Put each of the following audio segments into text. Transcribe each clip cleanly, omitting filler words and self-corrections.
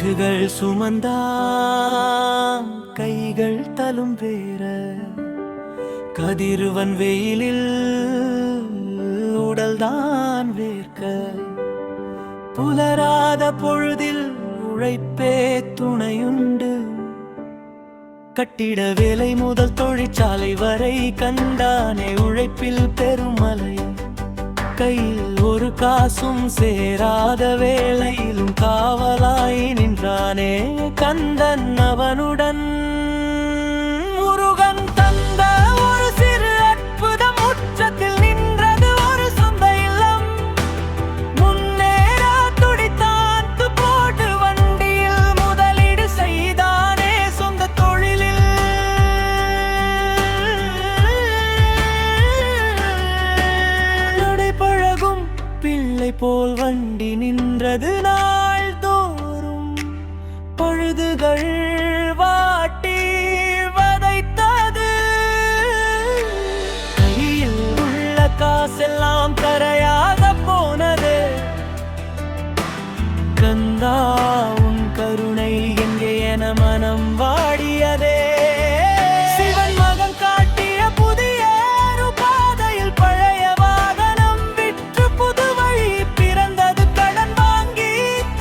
காற்றுகள் சுமந்தான் கைகள் தலும் வேற கதிருவன் வெயிலில் உடல்தான் வேர்க்க புலராத பொழுதில் உழைப்பே துணையுண்டு கட்டிட வேலை முதல் தொழிற்சாலை வரை கண்டானே உழைப்பில் பெருமலை கையில் ஒரு காசும் சேராத வேளையிலும் காவலாய் நின்றானே கந்தன் அவனுடன் முருகன் தந்த ஒரு சிறு அற்புதம் உச்சத்தில் நின்றது ஒரு சொந்த இல்லம் முன்னேற துடித்தான் போட்டு வண்டியில் முதலீடு செய்தானே சொந்த தொழிலில் நடைபழகும் பிள்ளை போல் வண்டி நின்றது நாள் தோறும் பழுதுகள் வாட்டி வதைத்தது கையில் உள்ள காசெல்லாம் கரையாக போனது கந்தா உன் கருணை எங்கே என மனம் வாடியதே சிவன் மகன் காட்டிய புதிய பாதையில் பழைய வாகனம் விற்று புது வழி பிறந்தது கடன் வாங்கி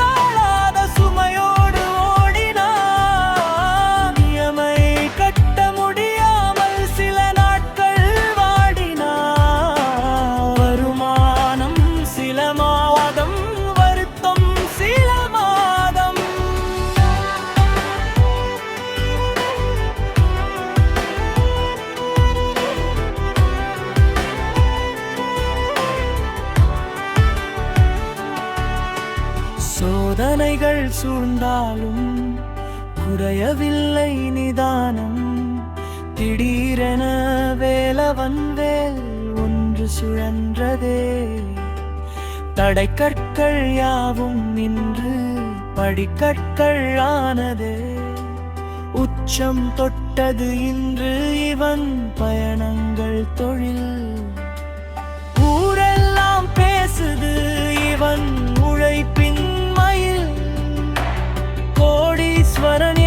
தாழாத சுமையோடு ஓடினான் நியமை கட்ட முடியாமல் சில நாட்கள் வாடினான் வருமானம் சில மாதம் வருத்தம் சில மாதம் சோதனைகள் சூழ்ந்தாலும் குறையவில்லை நிதானம் திடீரென வேலவன் வேல் ஒன்று சுழன்றதே தடைக்கற்கள் யாவும் நின்று படிக்கற்கள் ஆனதே உச்சம் தொட்டது இன்று இவன் பயணங்கள் தொழில் ஊரெல்லாம் பேசுது இவன் உழைப்பின் மயில் கோடீஸ்வரன்